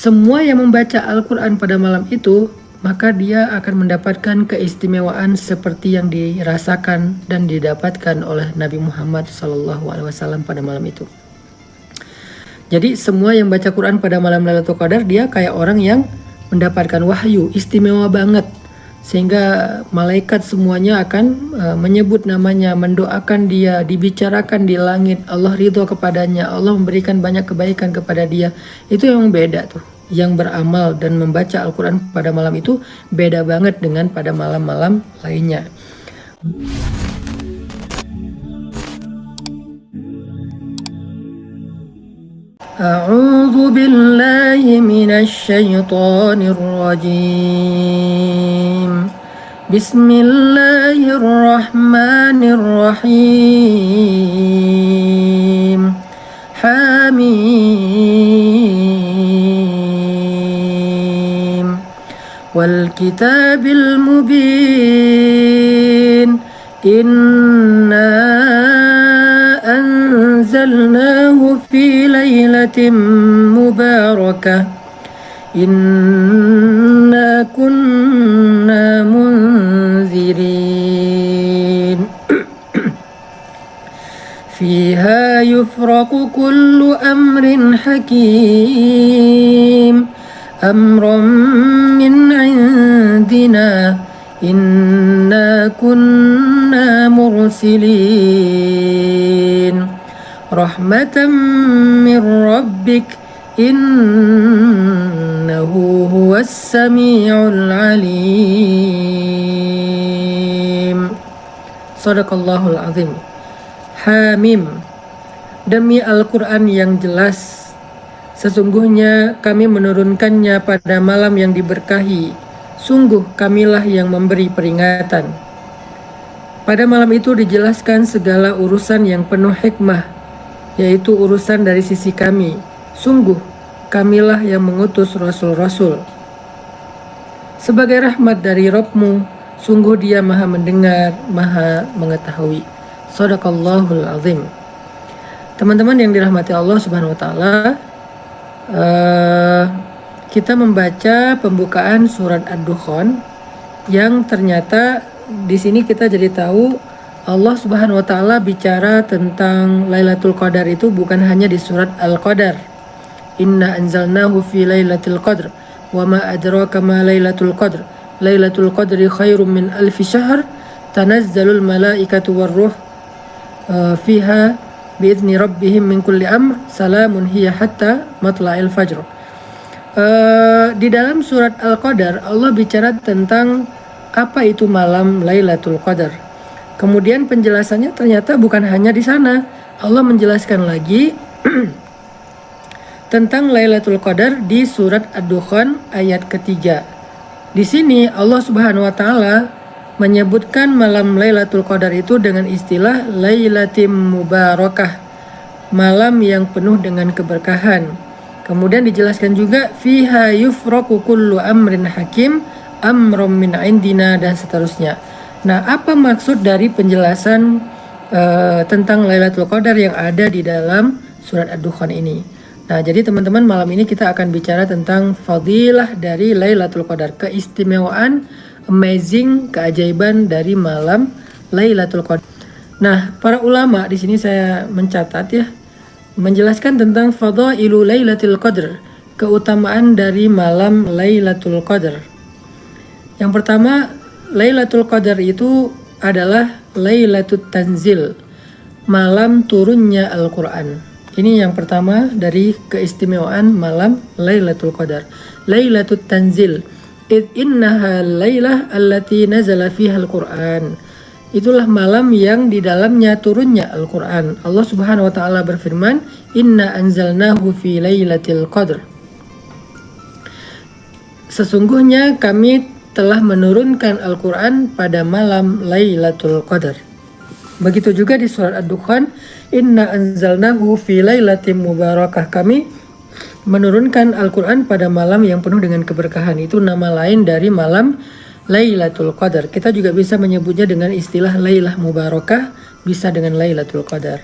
semua yang membaca Al-Quran pada malam itu, maka dia akan mendapatkan keistimewaan seperti yang dirasakan dan didapatkan oleh Nabi Muhammad SAW pada malam itu. Jadi semua yang baca Quran pada malam Lailatul Qadar, dia kayak orang yang mendapatkan wahyu, istimewa banget. Sehingga malaikat semuanya akan menyebut namanya, mendoakan dia, dibicarakan di langit, Allah ridho kepadanya, Allah memberikan banyak kebaikan kepada dia. Itu yang beda tuh. Yang beramal dan membaca Al-Quran pada malam itu beda banget dengan pada malam-malam lainnya. A'udzu billahi minasy syaithanir rajim. Bismillahirrahmanirrahim. Hamim. Wal kitabil mubin. Inna anzalnahu fi lailatin mubarakah. Inna kunna munzirin. Fiha yufraqu kullu amrin hakim. Amran min indina. Inna kunna mursilin. Rahmatan min rabbik. Innahu huwas sami'ul alim. Shadaqallahul azim. Hamim. Demi Al-Quran yang jelas, sesungguhnya kami menurunkannya pada malam yang diberkahi. Sungguh kamilah yang memberi peringatan. Pada malam itu dijelaskan segala urusan yang penuh hikmah, yaitu urusan dari sisi kami. Sungguh kamilah yang mengutus rasul-rasul. Sebagai rahmat dari Rabb-Mu, sungguh dia maha mendengar, maha mengetahui. Shadaqallahul azim. Teman-teman yang dirahmati Allah Subhanahu wa taala, kita membaca pembukaan surat Ad-Dukhan yang ternyata di sini kita jadi tahu Allah Subhanahu wa taala bicara tentang Lailatul Qadar itu bukan hanya di surat Al-Qadar. Inna anzalnahu fi lailatul qadr wa ma adraka ma lailatul qadr. Lailatul qadri khairum min alfi syahr. Tanazzalul malaikatu warruh fiha biizni rabbihim min kulli amr. Salamun hiya hatta matla'il fajr. Di dalam surat Al-Qadar Allah bicara tentang apa itu malam Lailatul Qadar. Kemudian penjelasannya ternyata bukan hanya di sana. Allah menjelaskan lagi tentang Lailatul Qadar di surat Ad-Dukhan ayat ketiga. Di sini Allah Subhanahu wa taala menyebutkan malam Lailatul Qadar itu dengan istilah Lailatim Mubarakah, malam yang penuh dengan keberkahan. Kemudian dijelaskan juga fiha yufraqu kullu amrin hakim, amrum min indina, dan seterusnya. Nah, apa maksud dari penjelasan tentang Lailatul Qadar yang ada di dalam surat Ad-Dukhan ini? Nah, jadi teman-teman, malam ini kita akan bicara tentang fadilah dari Lailatul Qadar, keistimewaan, amazing, keajaiban dari malam Lailatul Qadar. Nah, para ulama di sini saya mencatat ya, menjelaskan tentang fadailu Lailatul Qadar, keutamaan dari malam Lailatul Qadar. Yang pertama, Lailatul Qadar itu adalah Lailatul Tanzil, malam turunnya Al-Quran. Ini yang pertama dari keistimewaan malam Lailatul Qadar. Lailatul Tanzil. Innaha lailah allati nazala fiha Al-Quran. Itulah malam yang di dalamnya turunnya Al-Quran. Allah Subhanahu wa taala berfirman, "Inna anzalnahu fi lailatul qadr." Sesungguhnya kami telah menurunkan Al-Quran pada malam Lailatul Qadar. Begitu juga di surat Ad-Dukhan, Inna anzalnahu fi lailatin mubarakah. Kami menurunkan Al-Quran pada malam yang penuh dengan keberkahan. Itu nama lain dari malam Lailatul Qadar. Kita juga bisa menyebutnya dengan istilah Lailah Mubarakah, bisa dengan Lailatul Qadar.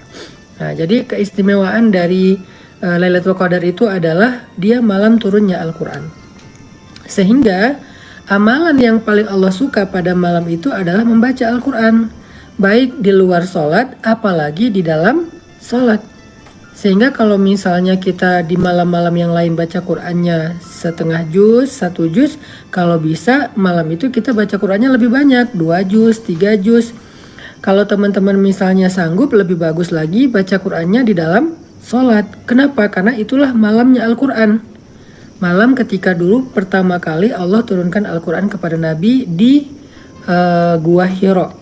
Nah, jadi keistimewaan dari Lailatul Qadar itu adalah dia malam turunnya Al-Quran. Sehingga amalan yang paling Allah suka pada malam itu adalah membaca Al-Quran, baik di luar sholat apalagi di dalam sholat. Sehingga kalau misalnya kita di malam-malam yang lain baca Qurannya setengah juz, 1 juz, kalau bisa malam itu kita baca Qurannya lebih banyak, 2 juz, 3 juz. Kalau teman-teman misalnya sanggup, lebih bagus lagi baca Qurannya di dalam sholat. Kenapa? Karena itulah malamnya Al-Quran. Malam ketika dulu pertama kali Allah turunkan Al-Quran kepada Nabi di Gua Hiro.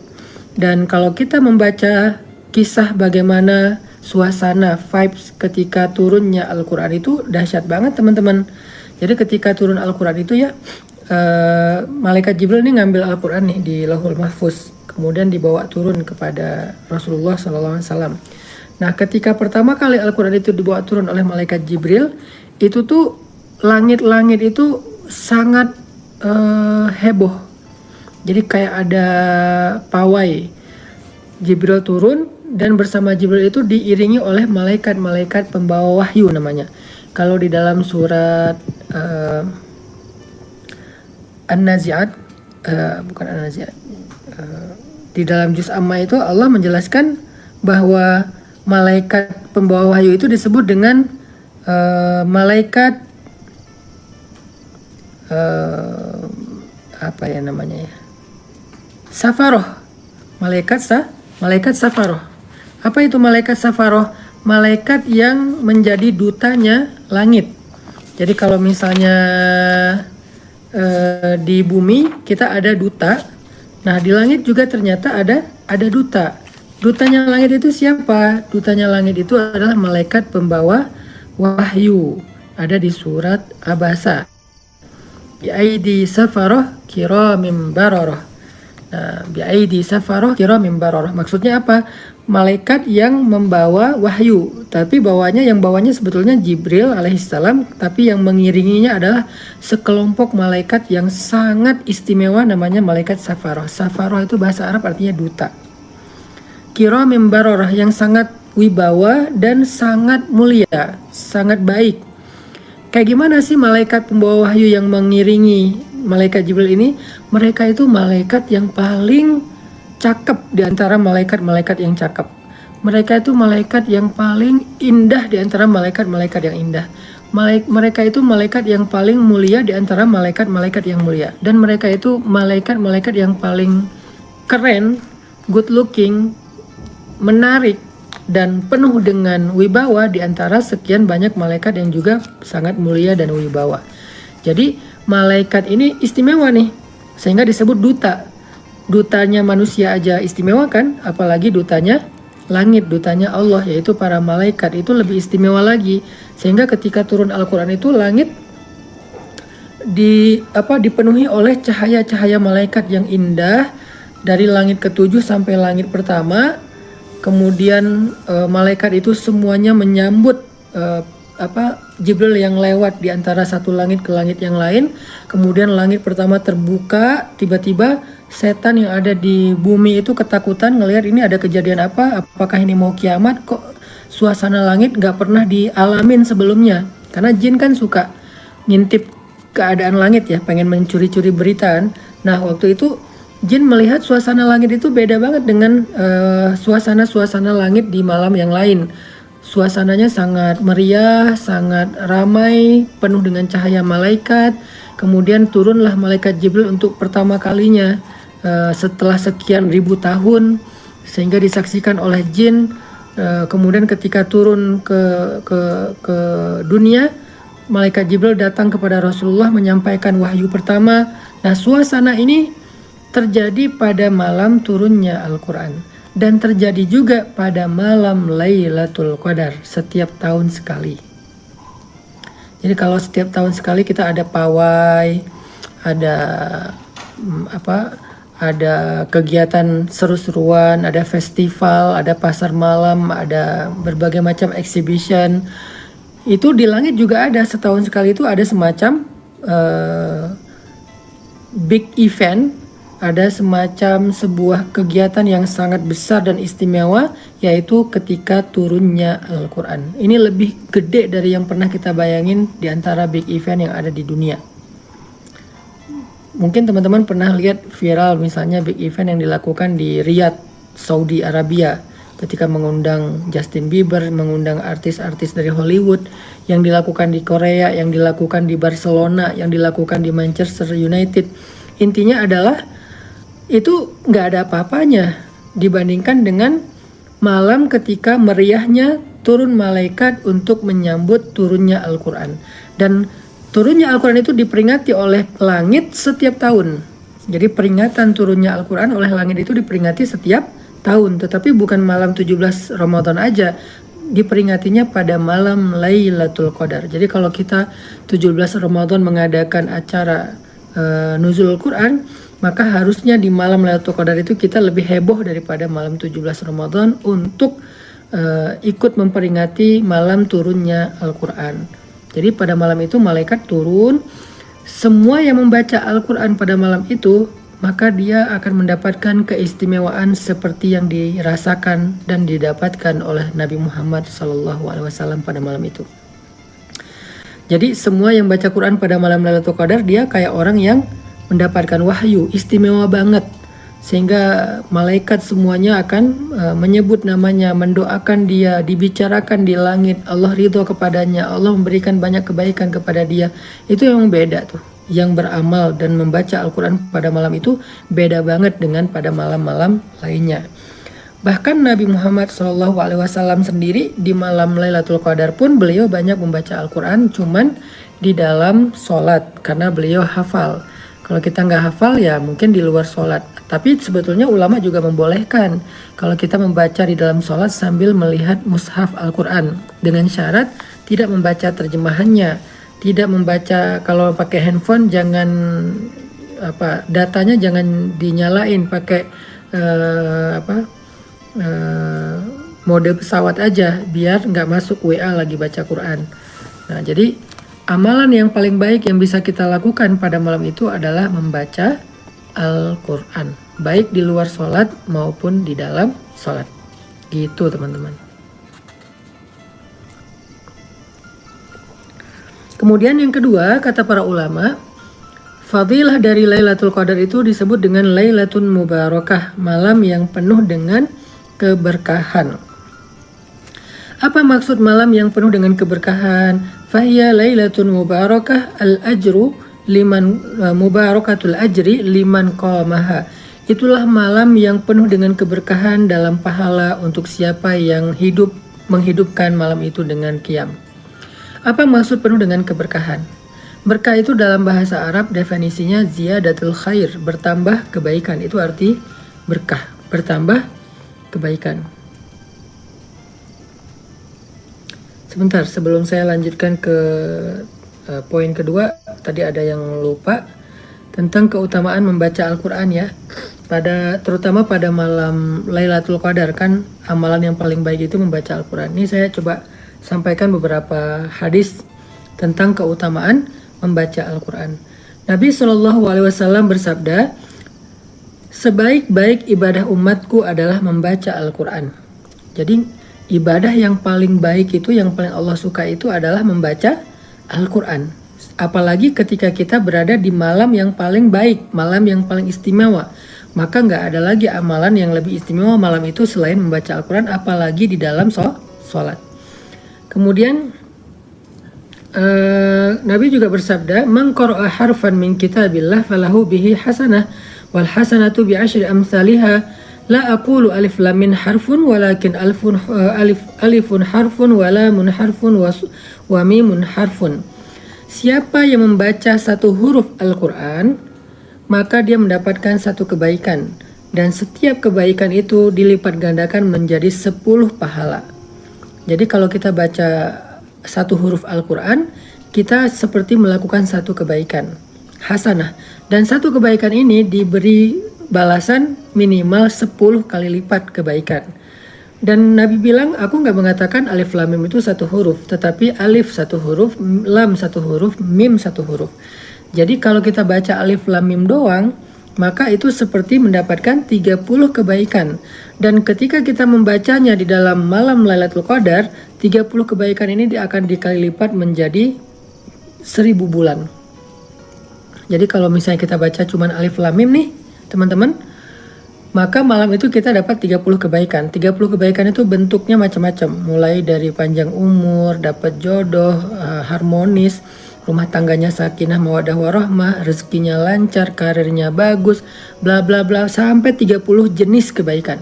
Dan kalau kita membaca kisah bagaimana suasana vibes ketika turunnya Al-Quran itu dahsyat banget teman-teman. Jadi ketika turun Al-Quran itu ya, Malaikat Jibril ini ngambil Al-Quran nih di Lauhul Mahfuz, kemudian dibawa turun kepada Rasulullah SAW. Nah ketika pertama kali Al-Quran itu dibawa turun oleh Malaikat Jibril, itu tuh langit-langit itu sangat heboh. Jadi kayak ada pawai. Jibril turun dan bersama Jibril itu diiringi oleh malaikat-malaikat pembawa wahyu namanya. Kalau di dalam surat An-Nazi'at, bukan An-Nazi'at, di dalam juz Amma itu Allah menjelaskan bahwa malaikat pembawa wahyu itu disebut dengan malaikat apa ya namanya ya, Safaroh, malaikat Safaroh. Apa itu malaikat Safaroh? Malaikat yang menjadi dutanya langit. Jadi kalau misalnya di bumi kita ada duta, nah di langit juga ternyata ada duta. Dutanya langit itu siapa? Dutanya langit itu adalah malaikat pembawa wahyu. Ada di surat Abasa. Bi'aidi safaroh kiramim baroroh. Nah, bi'aidi safaroh kiramim baroroh. Maksudnya apa? Malaikat yang membawa wahyu. Tapi yang bawanya sebetulnya Jibril alaihissalam. Tapi yang mengiringinya adalah sekelompok malaikat yang sangat istimewa, namanya malaikat safaroh. Safaroh itu bahasa Arab artinya duta. Kiramim baroroh, yang sangat wibawa dan sangat mulia, sangat baik. Kayak gimana sih malaikat pembawa wahyu yang mengiringi malaikat Jibril ini? Mereka itu malaikat yang paling cakep di antara malaikat-malaikat yang cakep. Mereka itu malaikat yang paling indah di antara malaikat-malaikat yang indah. Mereka itu malaikat yang paling mulia di antara malaikat-malaikat yang mulia. Dan mereka itu malaikat-malaikat yang paling keren, good looking, menarik, dan penuh dengan wibawa di antara sekian banyak malaikat yang juga sangat mulia dan wibawa. Jadi malaikat ini istimewa nih, sehingga disebut duta. Dutanya manusia aja istimewa kan, apalagi dutanya langit, dutanya Allah, yaitu para malaikat, itu lebih istimewa lagi. Sehingga ketika turun Al-Quran itu langit dipenuhi oleh cahaya-cahaya malaikat yang indah, dari langit ke-7 sampai langit pertama. Kemudian malaikat itu semuanya menyambut Jibril yang lewat di antara satu langit ke langit yang lain. Kemudian langit pertama terbuka, tiba-tiba setan yang ada di bumi itu ketakutan ngelihat ini ada kejadian apa, apakah ini mau kiamat, kok suasana langit gak pernah dialamin sebelumnya. Karena jin kan suka ngintip keadaan langit ya, pengen mencuri-curi berita. Nah waktu itu jin melihat suasana langit itu beda banget dengan suasana-suasana langit di malam yang lain. Suasananya sangat meriah, sangat ramai, penuh dengan cahaya malaikat. Kemudian turunlah malaikat Jibril untuk pertama kalinya setelah sekian ribu tahun, sehingga disaksikan oleh jin. Kemudian ketika turun ke dunia, malaikat Jibril datang kepada Rasulullah menyampaikan wahyu pertama. Nah suasana ini terjadi pada malam turunnya Al-Quran, dan terjadi juga pada malam Lailatul Qadar setiap tahun sekali. Jadi kalau setiap tahun sekali kita ada pawai, ada ada kegiatan seru-seruan, ada festival, ada pasar malam, ada berbagai macam exhibition. Itu di langit juga ada, setahun sekali itu ada semacam big event ada semacam sebuah kegiatan yang sangat besar dan istimewa, yaitu ketika turunnya Al-Quran. Ini lebih gede dari yang pernah kita bayangin di antara big event yang ada di dunia. Mungkin teman-teman pernah lihat viral misalnya big event yang dilakukan di Riyadh, Saudi Arabia, ketika mengundang Justin Bieber, mengundang artis-artis dari Hollywood, yang dilakukan di Korea, yang dilakukan di Barcelona, yang dilakukan di Manchester United. Intinya adalah itu nggak ada apa-apanya dibandingkan dengan malam ketika meriahnya turun malaikat untuk menyambut turunnya Al-Quran. Dan turunnya Al-Quran itu diperingati oleh langit setiap tahun. Jadi peringatan turunnya Al-Quran oleh langit itu diperingati setiap tahun. Tetapi bukan malam 17 Ramadan aja, diperingatinya pada malam Lailatul Qadar. Jadi kalau kita 17 Ramadan mengadakan acara Nuzul Quran, maka harusnya di malam Lailatul Qadar itu kita lebih heboh daripada malam 17 Ramadan untuk ikut memperingati malam turunnya Al-Quran. Jadi pada malam itu malaikat turun, semua yang membaca Al-Quran pada malam itu, maka dia akan mendapatkan keistimewaan seperti yang dirasakan dan didapatkan oleh Nabi Muhammad SAW pada malam itu. Jadi semua yang baca Quran pada malam Lailatul Qadar, dia kayak orang yang mendapatkan wahyu, istimewa banget. Sehingga malaikat semuanya akan menyebut namanya, mendoakan dia, dibicarakan di langit, Allah ridho kepadanya, Allah memberikan banyak kebaikan kepada dia. Itu yang beda tuh. Yang beramal dan membaca Al-Quran pada malam itu beda banget dengan pada malam-malam lainnya. Bahkan Nabi Muhammad SAW sendiri di malam Lailatul Qadar pun beliau banyak membaca Al-Quran, cuman di dalam sholat karena beliau hafal. Kalau kita nggak hafal ya mungkin di luar sholat. Tapi sebetulnya ulama juga membolehkan kalau kita membaca di dalam sholat sambil melihat mushaf Al-Quran, dengan syarat tidak membaca terjemahannya, tidak membaca. Kalau pakai handphone jangan datanya jangan dinyalain, pakai mode pesawat aja biar nggak masuk WA lagi baca Quran. Nah, jadi amalan yang paling baik yang bisa kita lakukan pada malam itu adalah membaca Al-Quran, baik di luar sholat maupun di dalam sholat. Gitu teman-teman. Kemudian yang kedua, kata para ulama, fadilah dari Lailatul Qadar itu disebut dengan Lailatul Mubarakah, malam yang penuh dengan keberkahan. Apa maksud malam yang penuh dengan keberkahan? Fahiya Lailatul Mubarakah al-ajru liman mubarakatul ajri liman qamaha. Itulah malam yang penuh dengan keberkahan dalam pahala untuk siapa yang menghidupkan malam itu dengan qiyam. Apa maksud penuh dengan keberkahan? Berkah itu dalam bahasa Arab definisinya ziyadatul khair, bertambah kebaikan. Itu arti berkah, bertambah kebaikan. Sebentar, sebelum saya lanjutkan ke poin kedua, tadi ada yang lupa tentang keutamaan membaca Al-Quran ya. Terutama pada malam Lailatul Qadar, kan amalan yang paling baik itu membaca Al-Quran. Ini saya coba sampaikan beberapa hadis tentang keutamaan membaca Al-Quran. Nabi SAW bersabda, sebaik-baik ibadah umatku adalah membaca Al-Quran. Jadi ibadah yang paling baik itu, yang paling Allah suka itu adalah membaca Al-Quran. Apalagi ketika kita berada di malam yang paling baik, malam yang paling istimewa, maka nggak ada lagi amalan yang lebih istimewa malam itu selain membaca Al-Quran, apalagi di dalam sholat. Kemudian Nabi juga bersabda, man qara'a harfan min kitabillah falahu bihi hasanah wal hasanatu bi asyri amsalihha la aqulu alif lam min harfun walakin alifun harfun wa lamun harfun wa mimun harfun. Siapa yang membaca satu huruf Al-Quran, maka dia mendapatkan satu kebaikan, dan setiap kebaikan itu dilipat gandakan menjadi 10 pahala. Jadi kalau kita baca satu huruf Al-Quran, kita seperti melakukan satu kebaikan, hasanah. Dan satu kebaikan ini diberi balasan minimal 10 kali lipat kebaikan. Dan Nabi bilang, aku nggak mengatakan alif lam mim itu satu huruf, tetapi alif satu huruf, lam satu huruf, mim satu huruf. Jadi kalau kita baca alif lam mim doang, maka itu seperti mendapatkan 30 kebaikan. Dan ketika kita membacanya di dalam malam Lailatul Qadar, 30 kebaikan ini akan dikali lipat menjadi 1000 bulan. Jadi kalau misalnya kita baca cuman alif lam mim nih, teman-teman, maka malam itu kita dapat 30 kebaikan. 30 kebaikan itu bentuknya macam-macam, mulai dari panjang umur, dapat jodoh, harmonis, rumah tangganya sakinah mawaddah warahmah, rezekinya lancar, karirnya bagus, bla bla bla, sampai 30 jenis kebaikan.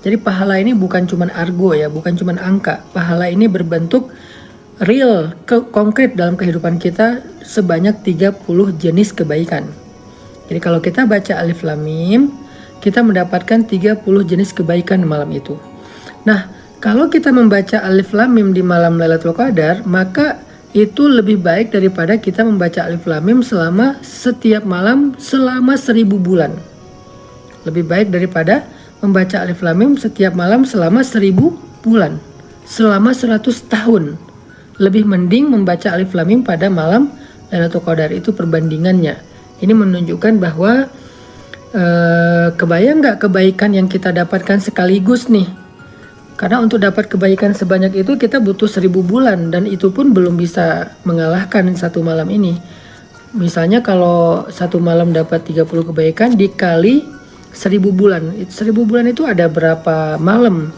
Jadi pahala ini bukan cuman argo ya, bukan cuman angka. Pahala ini berbentuk real, konkret dalam kehidupan kita sebanyak 30 jenis kebaikan. Jadi kalau kita baca alif lam mim, kita mendapatkan 30 jenis kebaikan malam itu. Nah, kalau kita membaca alif lam mim di malam Lailatul Qadar, maka itu lebih baik daripada kita membaca alif lam mim selama setiap malam selama 1000 bulan. Lebih baik daripada membaca alif lam mim setiap malam selama 1000 bulan. Selama 100 tahun. Lebih mending membaca alif lam mim pada malam Lailatul Qadar, itu perbandingannya. Ini menunjukkan bahwa kebayang nggak kebaikan yang kita dapatkan sekaligus nih? Karena untuk dapat kebaikan sebanyak itu kita butuh 1000 bulan, dan itu pun belum bisa mengalahkan satu malam ini. Misalnya kalau satu malam dapat 30 kebaikan dikali 1000 bulan. 1000 bulan itu ada berapa malam?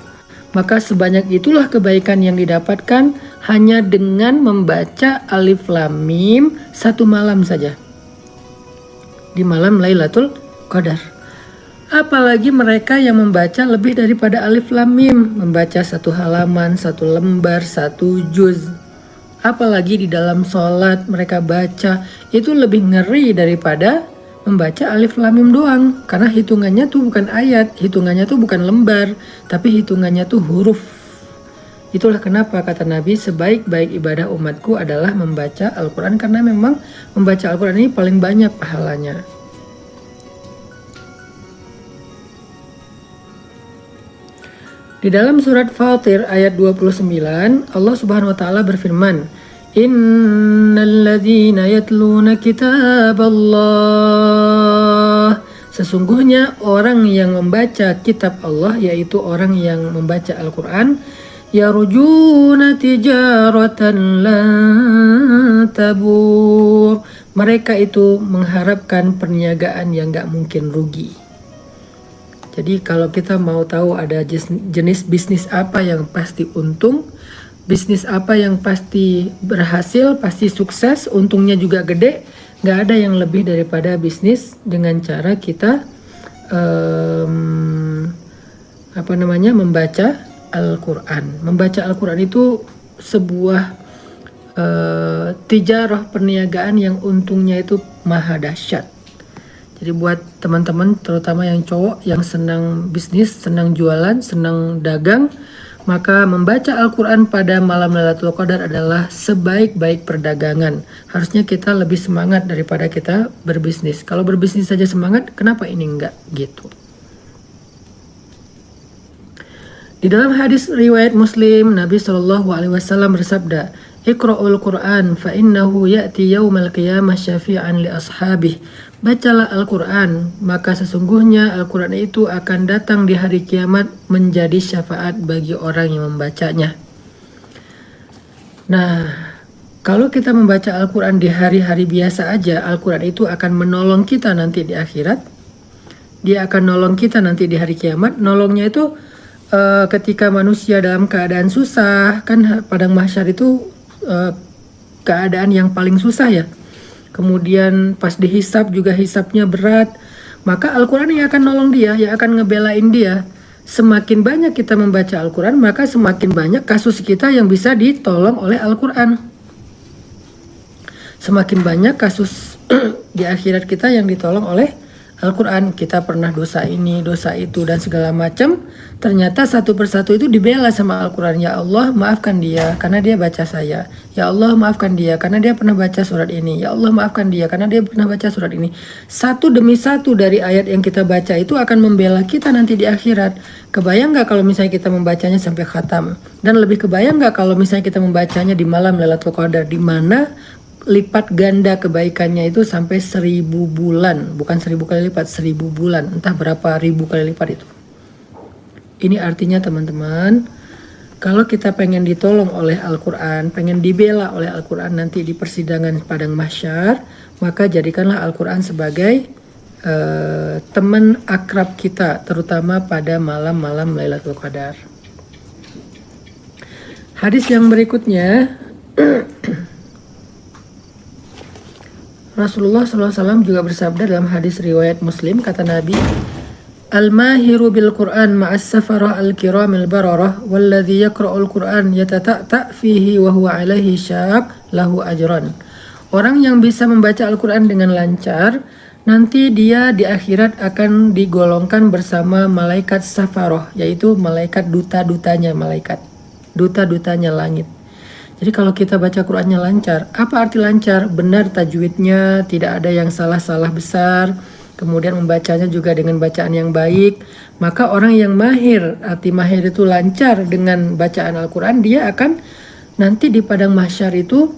Maka sebanyak itulah kebaikan yang didapatkan hanya dengan membaca alif lam mim satu malam saja. Di malam Lailatul Qadar. Apalagi mereka yang membaca lebih daripada alif lam mim, membaca satu halaman, satu lembar, satu juz. Apalagi di dalam sholat mereka baca, itu lebih ngeri daripada membaca alif lam mim doang. Karena hitungannya tuh bukan ayat, hitungannya tuh bukan lembar, tapi hitungannya tuh huruf. Itulah kenapa kata Nabi, sebaik-baik ibadah umatku adalah membaca Al-Quran, karena memang membaca Al-Quran ini paling banyak pahalanya. Di dalam surat Fatir ayat 29, Allah Subhanahu wa taala berfirman, "Innalladzina yatluna kitaballah." Sesungguhnya orang yang membaca kitab Allah, yaitu orang yang membaca Al-Qur'an, yarjuna tijaratan lan tabur. Mereka itu mengharapkan perniagaan yang gak mungkin rugi. Jadi kalau kita mau tahu ada jenis bisnis apa yang pasti untung, bisnis apa yang pasti berhasil, pasti sukses, untungnya juga gede, nggak ada yang lebih daripada bisnis dengan cara kita membaca Al-Quran. Membaca Al-Quran itu sebuah tijarah, perniagaan yang untungnya itu maha dahsyat. Jadi buat teman-teman terutama yang cowok yang senang bisnis, senang jualan, senang dagang, maka membaca Al-Quran pada malam Lailatul Qadar adalah sebaik-baik perdagangan. Harusnya kita lebih semangat daripada kita berbisnis. Kalau berbisnis saja semangat, kenapa ini enggak gitu? Di dalam hadis riwayat Muslim, Nabi SAW bersabda, "Iqra'ul Qur'an fa innahu ya'ti yaumal qiyamah syafi'an li ashabih." Bacalah Al-Quran, maka sesungguhnya Al-Quran itu akan datang di hari kiamat menjadi syafaat bagi orang yang membacanya. Nah, kalau kita membaca Al-Quran di hari-hari biasa aja, Al-Quran itu akan menolong kita nanti di akhirat. Dia akan nolong kita nanti di hari kiamat. Nolongnya itu ketika manusia dalam keadaan susah, kan padang mahsyar itu keadaan yang paling susah ya. Kemudian pas dihisab juga hisabnya berat, maka Al-Quran yang akan nolong dia, yang akan ngebelain dia. Semakin banyak kita membaca Al-Quran, maka semakin banyak kasus kita yang bisa ditolong oleh Al-Quran. Semakin banyak kasus di akhirat kita yang ditolong oleh Al-Quran. Kita pernah dosa ini, dosa itu, dan segala macam. Ternyata satu persatu itu dibela sama Al-Quran. Ya Allah, maafkan dia karena dia baca saya. Ya Allah, maafkan dia karena dia pernah baca surat ini. Ya Allah, maafkan dia karena dia pernah baca surat ini. Satu demi satu dari ayat yang kita baca itu akan membela kita nanti di akhirat. Kebayang gak kalau misalnya kita membacanya sampai khatam? Dan lebih kebayang gak kalau misalnya kita membacanya di malam Lailatul Qadar, di mana lipat ganda kebaikannya itu sampai 1000 bulan, bukan 1000 kali lipat, 1000 bulan, entah berapa ribu kali lipat itu. Ini artinya teman-teman, kalau kita pengen ditolong oleh Al-Quran, pengen dibela oleh Al-Quran nanti di persidangan padang mahsyar, maka jadikanlah Al-Quran sebagai teman akrab kita, terutama pada malam-malam Lailatul Qadar. Hadis yang berikutnya, Rasulullah SAW juga bersabda dalam hadis riwayat Muslim, kata Nabi, Al-mahiru bil Qur'an ma'as safarah al-kiramil bararah walladhi yakra'ul Qur'an yatata'ta' fihi wa huwa alaihi syaq lahu ajran. Orang yang bisa membaca Al-Quran dengan lancar, nanti dia di akhirat akan digolongkan bersama malaikat safaroh, yaitu malaikat duta-dutanya malaikat, duta-dutanya langit. Jadi kalau kita baca Qur'annya lancar, apa arti lancar? Benar tajwidnya, tidak ada yang salah-salah besar, kemudian membacanya juga dengan bacaan yang baik, maka orang yang mahir, arti mahir itu lancar dengan bacaan Al-Quran, dia akan nanti di padang mahsyar itu,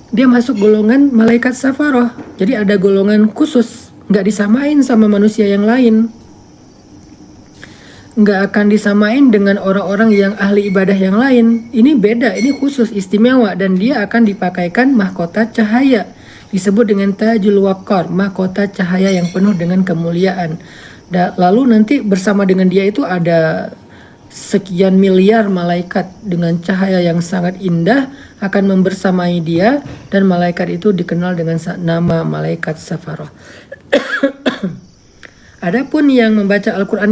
dia masuk golongan malaikat safaroh. Jadi ada golongan khusus, nggak disamain sama manusia yang lain. Nggak akan disamain dengan orang-orang yang ahli ibadah yang lain. Ini beda, ini khusus, istimewa, dan dia akan dipakaikan mahkota cahaya. Disebut dengan tajul waqar, mahkota cahaya yang penuh dengan kemuliaan. Lalu nanti bersama dengan dia itu ada sekian miliar malaikat dengan cahaya yang sangat indah akan membersamai dia, dan malaikat itu dikenal dengan nama malaikat safaroh. Adapun yang membaca Al-Quran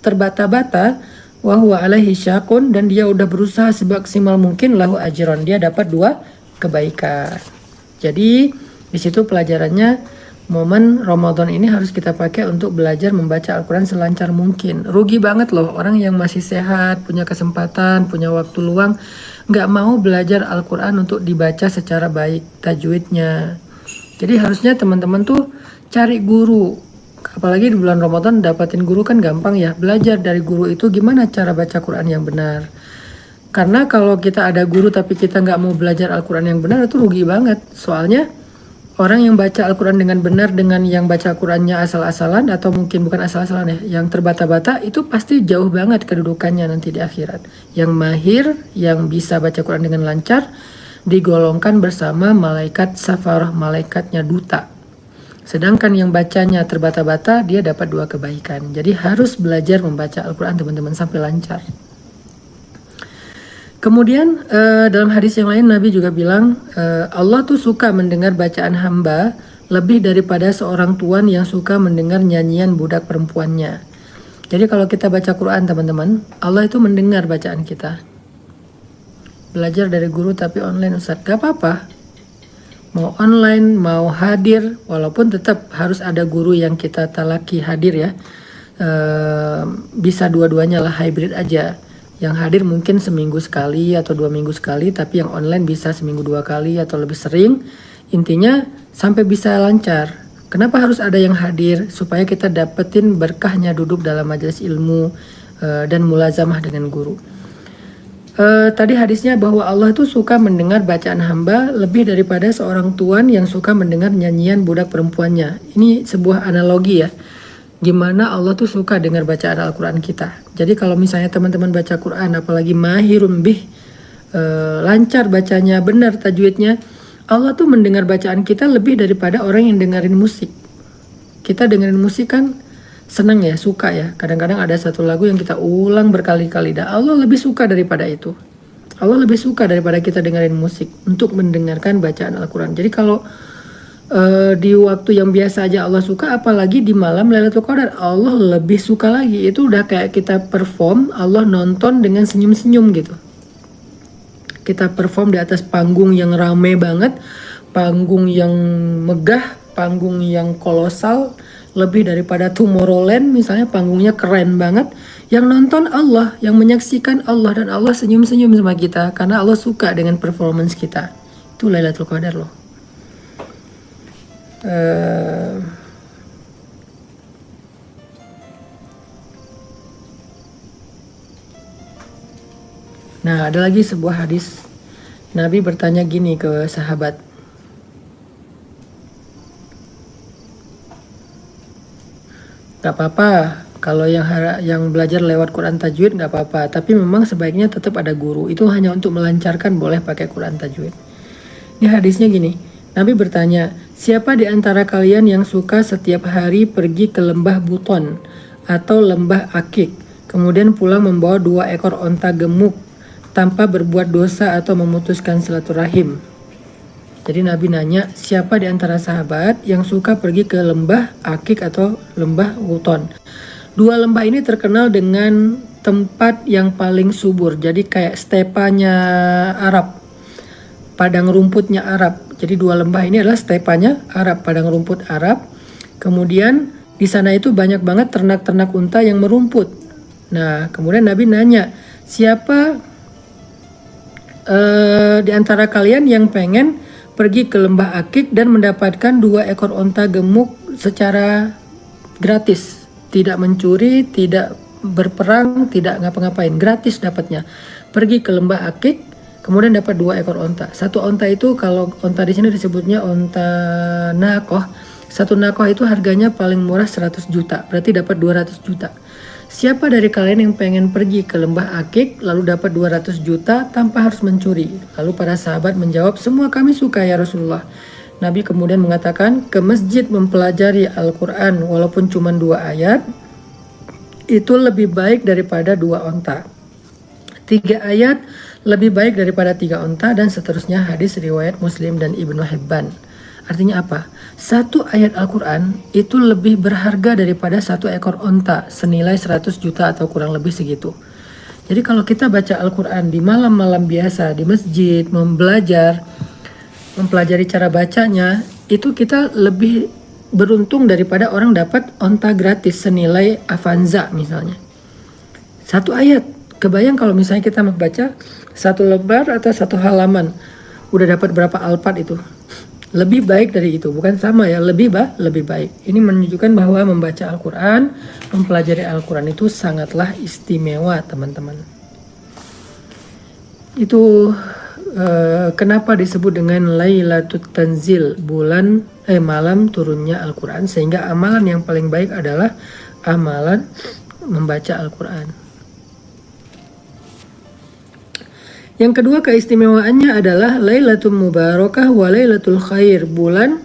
terbata-bata, wa huwa alaihi syaqun, dan dia udah berusaha semaksimal mungkin, lahu ajron, dia dapat 2 kebaikan. Jadi di situ pelajarannya, momen Ramadan ini harus kita pakai untuk belajar membaca Al-Quran selancar mungkin. Rugi banget loh orang yang masih sehat, punya kesempatan, punya waktu luang, nggak mau belajar Al-Quran untuk dibaca secara baik tajwidnya. Jadi harusnya teman-teman tuh cari guru. Apalagi di bulan Ramadan dapatin guru kan gampang ya. Belajar dari guru itu gimana cara baca Quran yang benar. Karena kalau kita ada guru tapi kita nggak mau belajar Al-Quran yang benar, itu rugi banget. Soalnya orang yang baca Al-Quran dengan benar dengan yang baca Qurannya asal-asalan, atau mungkin bukan asal-asalan ya, yang terbata-bata, itu pasti jauh banget kedudukannya nanti di akhirat. Yang mahir, yang bisa baca Quran dengan lancar, digolongkan bersama malaikat safarah, malaikatnya duta. Sedangkan yang bacanya terbata-bata, dia dapat 2 kebaikan. Jadi harus belajar membaca Al-Quran teman-teman sampai lancar. Kemudian dalam hadis yang lain Nabi juga bilang, Allah tuh suka mendengar bacaan hamba lebih daripada seorang tuan yang suka mendengar nyanyian budak perempuannya. Jadi kalau kita baca Quran teman-teman, Allah itu mendengar bacaan kita. Belajar dari guru tapi online, Ustaz, gak apa-apa. Mau online, mau hadir, walaupun tetap harus ada guru yang kita talaki hadir ya. Bisa dua-duanya lah, hybrid aja. Yang hadir mungkin seminggu sekali atau 2 minggu sekali, tapi yang online bisa seminggu 2 kali atau lebih sering. Intinya sampai bisa lancar. Kenapa harus ada yang hadir? Supaya kita dapetin berkahnya duduk dalam majelis ilmu dan mulazamah dengan guru. Tadi hadisnya bahwa Allah itu suka mendengar bacaan hamba lebih daripada seorang tuan yang suka mendengar nyanyian budak perempuannya. Ini sebuah analogi ya. Gimana Allah tuh suka dengar bacaan Al-Quran kita. Jadi kalau misalnya teman-teman baca Quran, apalagi mahirun bih, lancar bacanya, benar tajwidnya, Allah tuh mendengar bacaan kita lebih daripada orang yang dengerin musik. Kita dengerin musik kan seneng ya, suka ya. Kadang-kadang ada satu lagu yang kita ulang berkali-kali, dan Allah lebih suka daripada itu. Allah lebih suka daripada kita dengerin musik untuk mendengarkan bacaan Al-Quran. Jadi kalau di waktu yang biasa aja Allah suka, apalagi di malam Lailatul Qadar Allah lebih suka lagi. Itu udah kayak kita perform, Allah nonton dengan senyum-senyum gitu. Kita perform di atas panggung yang rame banget, panggung yang megah, panggung yang kolosal, lebih daripada Tomorrowland misalnya, panggungnya keren banget. Yang nonton Allah, yang menyaksikan Allah, dan Allah senyum-senyum sama kita karena Allah suka dengan performance kita. Itu Lailatul Qadar loh. Nah, ada lagi sebuah hadis. Nabi bertanya gini ke sahabat, Gak apa-apa. Kalau yang belajar lewat Quran tajwid gak apa-apa, tapi memang sebaiknya tetap ada guru. Itu hanya untuk melancarkan, boleh pakai Quran tajwid. Ini hadisnya gini, Nabi bertanya, siapa di antara kalian yang suka setiap hari pergi ke lembah Buton atau lembah Akik, kemudian pulang membawa 2 ekor onta gemuk tanpa berbuat dosa atau memutuskan silaturahim? Jadi Nabi nanya, siapa di antara sahabat yang suka pergi ke lembah Akik atau lembah Buton? 2 lembah ini terkenal dengan tempat yang paling subur, jadi kayak stepanya Arab, padang rumputnya Arab. Jadi 2 lembah ini adalah stepanya Arab, padang rumput Arab. Kemudian di sana itu banyak banget ternak-ternak unta yang merumput. Nah, kemudian Nabi nanya, siapa di antara kalian yang pengen pergi ke lembah Akik dan mendapatkan 2 ekor unta gemuk secara gratis, tidak mencuri, tidak berperang, tidak ngapa-ngapain, gratis dapatnya. Pergi ke lembah Akik, kemudian dapat 2 ekor onta. 1 onta itu, kalau onta di sini disebutnya onta nakoh. 1 nakoh itu harganya paling murah 100 juta, berarti dapat 200 juta. Siapa dari kalian yang pengen pergi ke lembah Akik lalu dapat 200 juta tanpa harus mencuri? Lalu para sahabat menjawab, semua kami suka ya Rasulullah. Nabi kemudian mengatakan, ke masjid mempelajari Al-Quran walaupun cuma 2 ayat, itu lebih baik daripada 2 onta. 3 ayat lebih baik daripada 3 onta, dan seterusnya. Hadis riwayat Muslim dan Ibnu Hibban. Artinya apa? 1 ayat Al-Quran itu lebih berharga daripada 1 ekor onta senilai 100 juta atau kurang lebih segitu. Jadi kalau kita baca Al-Quran di malam-malam biasa di masjid, mempelajari cara bacanya, itu kita lebih beruntung daripada orang dapat onta gratis senilai Avanza misalnya. 1 ayat. Kebayang kalau misalnya kita membaca 1 lembar atau 1 halaman, udah dapat berapa alpat itu? Lebih baik dari itu, bukan sama ya, lebih baik. Ini menunjukkan bahwa membaca Al-Quran, mempelajari Al-Quran itu sangatlah istimewa, teman-teman. Itu kenapa disebut dengan Lailatul Tanzil, malam turunnya Al-Quran, sehingga amalan yang paling baik adalah amalan membaca Al-Quran. Yang kedua keistimewaannya adalah Lailatul Mubarakah wa Lailatul Khair, bulan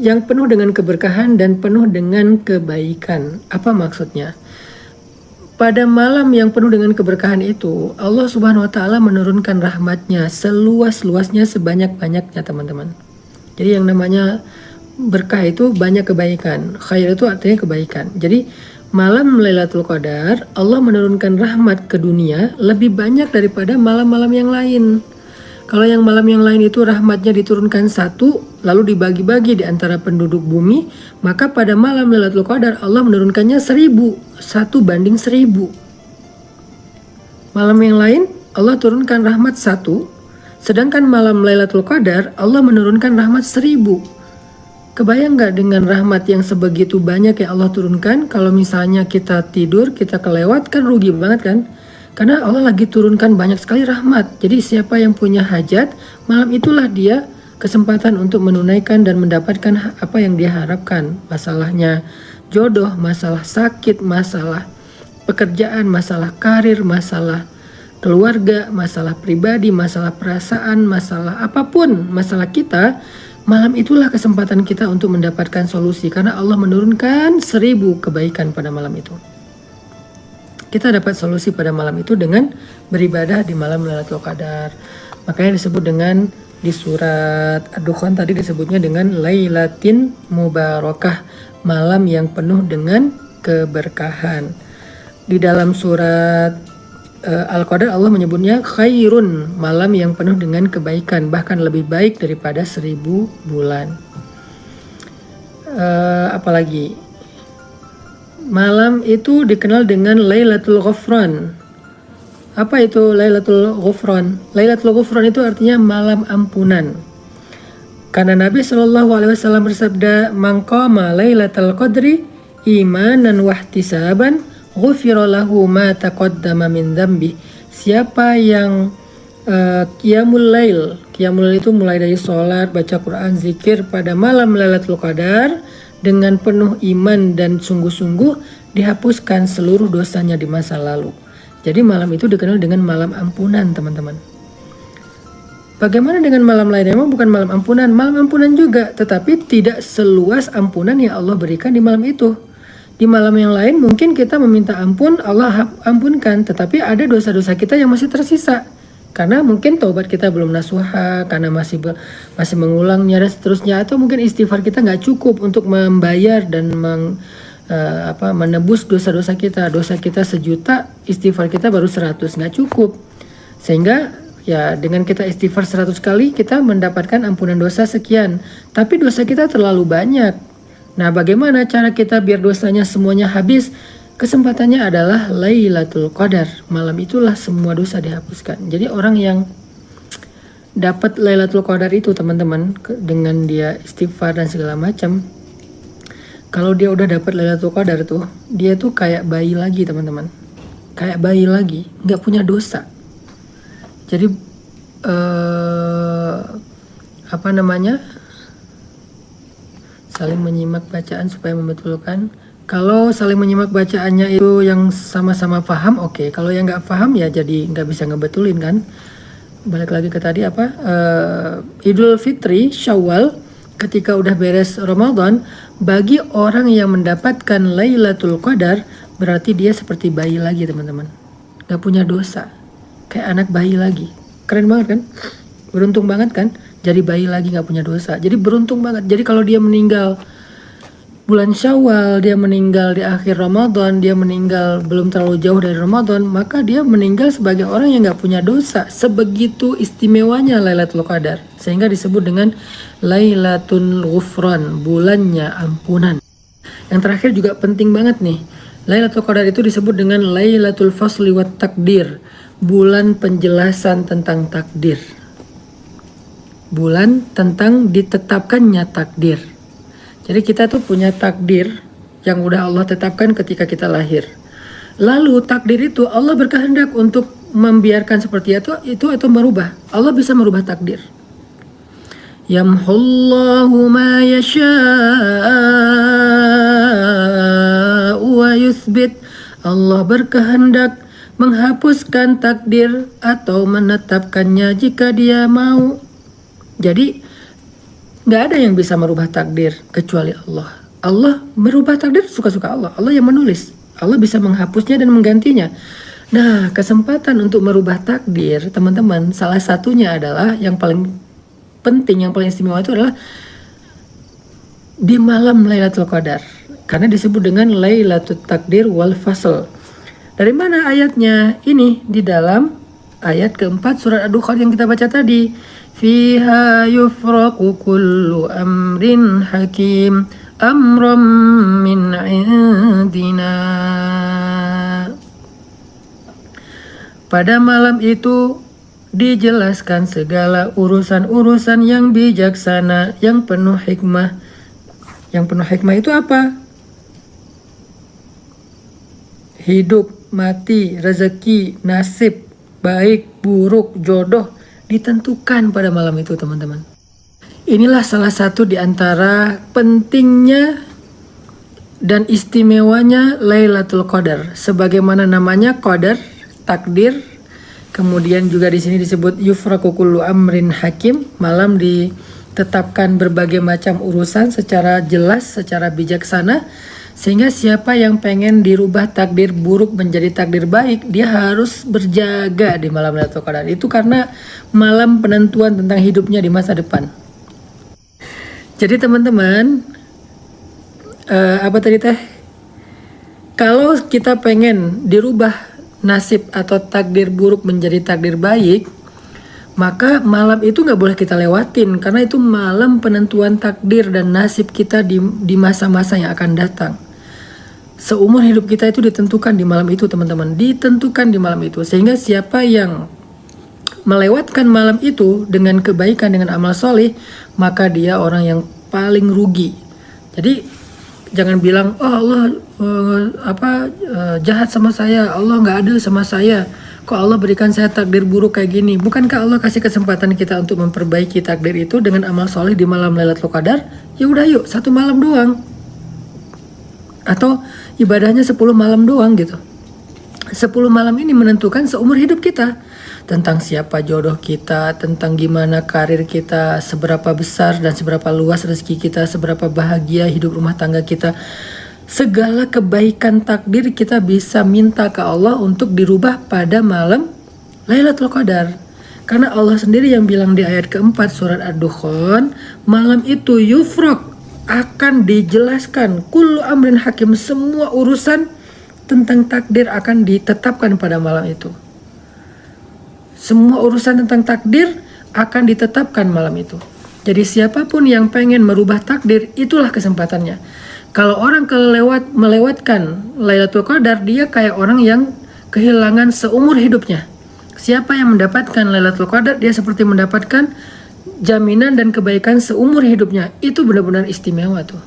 yang penuh dengan keberkahan dan penuh dengan kebaikan. Apa maksudnya? Pada malam yang penuh dengan keberkahan itu, Allah Subhanahu wa Ta'ala menurunkan rahmatnya seluas-luasnya, sebanyak-banyaknya, teman-teman. Jadi yang namanya berkah itu banyak kebaikan, khair itu artinya kebaikan. Jadi malam Lailatul Qadar, Allah menurunkan rahmat ke dunia lebih banyak daripada malam-malam yang lain. Kalau yang malam yang lain itu rahmatnya diturunkan 1, lalu dibagi-bagi di antara penduduk bumi, maka pada malam Lailatul Qadar Allah menurunkannya 1000, 1 banding 1000. Malam yang lain Allah turunkan rahmat 1, sedangkan malam Lailatul Qadar Allah menurunkan rahmat 1000. Kebayang gak dengan rahmat yang sebegitu banyak yang Allah turunkan? Kalau misalnya kita tidur, kita kelewat, kan rugi banget kan? Karena Allah lagi turunkan banyak sekali rahmat. Jadi siapa yang punya hajat, malam itulah dia kesempatan untuk menunaikan dan mendapatkan apa yang dia harapkan. Masalahnya jodoh, masalah sakit, masalah pekerjaan, masalah karir, masalah keluarga, masalah pribadi, masalah perasaan, masalah apapun, masalah kita. Malam itulah kesempatan kita untuk mendapatkan solusi, karena Allah menurunkan 1000 kebaikan pada malam itu. Kita dapat solusi pada malam itu dengan beribadah di malam Lailatul Qadar. Makanya disebut dengan, di surat Ad-Dukhan tadi disebutnya dengan Lailatin Mubarakah, malam yang penuh dengan keberkahan. Di dalam surat Al-Qadar Allah menyebutnya khairun, malam yang penuh dengan kebaikan, bahkan lebih baik daripada 1000 bulan. Apalagi malam itu dikenal dengan Lailatul Ghufran. Apa itu Lailatul Ghufran? Lailatul Ghufran itu artinya malam ampunan. Karena Nabi SAW bersabda, "Man qama Lailatul Qadri imanan wahtisaban, ghufira lahu ma taqaddama min dzambi." Siapa yang qiyamul lail. Qiyamul Lail itu mulai dari sholat, baca Quran, zikir pada malam Lailatul Qadar dengan penuh iman dan sungguh-sungguh dihapuskan seluruh dosanya di masa lalu. Jadi malam itu dikenal dengan malam ampunan, teman-teman. Bagaimana dengan malam lain? Memang bukan malam ampunan juga, tetapi tidak seluas ampunan yang Allah berikan di malam itu. Di malam yang lain mungkin kita meminta ampun, Allah ampunkan, tetapi ada dosa-dosa kita yang masih tersisa. Karena mungkin taubat kita belum nasuha, karena masih mengulangnya dan seterusnya, atau mungkin istighfar kita nggak cukup untuk membayar dan menebus dosa-dosa kita. Dosa kita 1.000.000, istighfar kita baru 100, nggak cukup. Sehingga ya dengan kita istighfar 100 kali kita mendapatkan ampunan dosa sekian, tapi dosa kita terlalu banyak. Nah, bagaimana cara kita biar dosanya semuanya habis? Kesempatannya adalah Lailatul Qadar. Malam itulah semua dosa dihapuskan. Jadi orang yang dapat Lailatul Qadar itu, teman-teman, dengan dia istighfar dan segala macam, kalau dia udah dapat Lailatul Qadar tuh, dia tuh kayak bayi lagi, teman-teman. Kayak bayi lagi, nggak punya dosa. Jadi saling menyimak bacaan supaya membetulkan. Kalau saling menyimak bacaannya itu yang sama-sama paham, oke. Kalau yang nggak paham ya jadi nggak bisa ngebetulin kan. Balik lagi ke tadi Idul Fitri, Syawal, ketika udah beres Ramadan, bagi orang yang mendapatkan Lailatul Qadar berarti dia seperti bayi lagi, teman-teman. Nggak punya dosa, kayak anak bayi lagi. Keren banget kan? Beruntung banget kan? Jadi bayi lagi, nggak punya dosa. Jadi beruntung banget. Jadi kalau dia meninggal bulan Syawal, dia meninggal di akhir Ramadan, dia meninggal belum terlalu jauh dari Ramadan, maka dia meninggal sebagai orang yang nggak punya dosa. Sebegitu istimewanya Lailatul Qadar, sehingga disebut dengan Lailatul Ghufran, bulannya ampunan. Yang terakhir juga penting banget nih. Lailatul Qadar itu disebut dengan Lailatul Fasli wat Takdir, bulan penjelasan tentang takdir. Bulan tentang ditetapkannya takdir. Jadi kita tuh punya takdir yang udah Allah tetapkan ketika kita lahir. Lalu takdir itu Allah berkehendak untuk membiarkan seperti itu atau merubah. Allah bisa merubah takdir. Yamhullahu ma yasha'u wa yuthbit. Allah berkehendak menghapuskan takdir atau menetapkannya jika dia mau. Jadi nggak ada yang bisa merubah takdir kecuali Allah. Allah merubah takdir suka-suka Allah. Allah yang menulis. Allah bisa menghapusnya dan menggantinya. Nah, kesempatan untuk merubah takdir, teman-teman, salah satunya adalah yang paling penting, yang paling istimewa itu adalah di malam Lailatul Qadar. Karena disebut dengan Lailatul Takdir wal Fasl. Dari mana ayatnya? Ini di dalam ayat keempat surat Ad-Dukhan yang kita baca tadi. Fiha yufraqu kullu amrin hakim amram min indina. Pada malam itu dijelaskan segala urusan-urusan yang bijaksana, yang penuh hikmah. Yang penuh hikmah itu apa? Hidup, mati, rezeki, nasib, baik, buruk, jodoh ditentukan pada malam itu, teman-teman. Inilah salah satu di antara pentingnya dan istimewanya Lailatul Qadar. Sebagaimana namanya Qadar, takdir. Kemudian juga di sini disebut yufraqu kullu amrin hakim, malam ditetapkan berbagai macam urusan secara jelas, secara bijaksana. Sehingga siapa yang pengen dirubah takdir buruk menjadi takdir baik, dia harus berjaga di malam Lailatul Qadar. Itu karena malam penentuan tentang hidupnya di masa depan. Jadi teman-teman, kalau kita pengen dirubah nasib atau takdir buruk menjadi takdir baik, maka malam itu nggak boleh kita lewatin, karena itu malam penentuan takdir dan nasib kita di masa-masa yang akan datang. Seumur hidup kita itu ditentukan di malam itu, teman-teman. Ditentukan di malam itu. Sehingga siapa yang melewatkan malam itu dengan kebaikan, dengan amal soleh, maka dia orang yang paling rugi. Jadi jangan bilang, oh Allah jahat sama saya, Allah nggak adil sama saya. kok Allah berikan saya takdir buruk kayak gini? Bukankah Allah kasih kesempatan kita untuk memperbaiki takdir itu dengan amal soleh di malam Lailatul Qadar? Ya udah yuk, 1 malam doang. Atau ibadahnya 10 malam doang gitu. 10 malam ini menentukan seumur hidup kita. Tentang siapa jodoh kita, tentang gimana karir kita, seberapa besar dan seberapa luas rezeki kita, seberapa bahagia hidup rumah tangga kita. Segala kebaikan takdir kita bisa minta ke Allah untuk dirubah pada malam Lailatul Qadar. Karena Allah sendiri yang bilang di ayat keempat surat Ad-Dukhan, malam itu yufraq, akan dijelaskan kullu amrin hakim, semua urusan tentang takdir akan ditetapkan pada malam itu. Semua urusan tentang takdir akan ditetapkan malam itu. Jadi siapapun yang pengen merubah takdir, itulah kesempatannya. Kalau orang melewatkan Lailatul Qadar, dia kayak orang yang kehilangan seumur hidupnya. Siapa yang mendapatkan Lailatul Qadar, dia seperti mendapatkan jaminan dan kebaikan seumur hidupnya. Itu benar-benar istimewa tuh.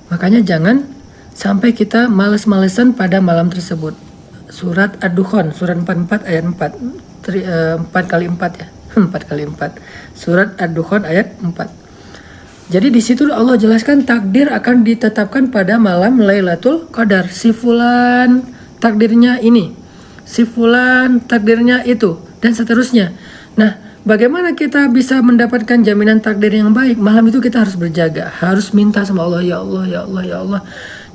Makanya jangan sampai kita males-malesan pada malam tersebut. Surat Ad-Dukhan, surat 44 ayat 4. 4 kali 4 ya. 4 kali 4. Surat Ad-Dukhan ayat 4. Jadi di situ Allah jelaskan takdir akan ditetapkan pada malam Lailatul Qadar. Si fulan takdirnya ini, si fulan takdirnya itu, dan seterusnya. Nah, bagaimana kita bisa mendapatkan jaminan takdir yang baik? Malam itu kita harus berjaga, harus minta sama Allah, ya Allah, ya Allah, ya Allah,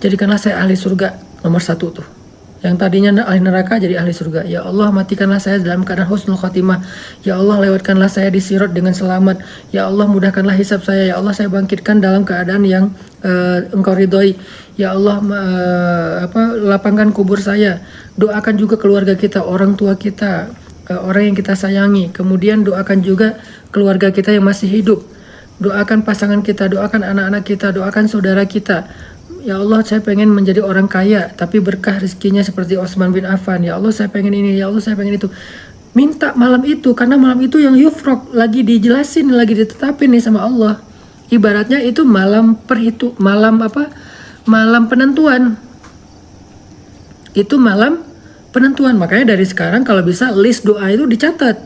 jadikanlah saya ahli surga nomor 1 tuh. Yang tadinya ahli neraka jadi ahli surga. Ya Allah, matikanlah saya dalam keadaan husnul khotimah. Ya Allah, lewatkanlah saya di sirat dengan selamat. Ya Allah, mudahkanlah hisab saya. Ya Allah, saya bangkitkan dalam keadaan yang Engkau ridhoi. Ya Allah, lapangkan kubur saya. Doakan juga keluarga kita, orang tua kita, orang yang kita sayangi. Kemudian doakan juga keluarga kita yang masih hidup. Doakan pasangan kita, doakan anak-anak kita, doakan saudara kita. Ya Allah, saya pengen menjadi orang kaya, tapi berkah rezekinya seperti Utsman bin Affan. Ya Allah, saya pengen ini. Ya Allah, saya pengen itu. Minta malam itu, karena malam itu yang yufraq, lagi dijelasin, lagi ditetapin nih sama Allah. Ibaratnya itu malam malam penentuan. Itu malam penentuan. Makanya dari sekarang kalau bisa list doa itu dicatat.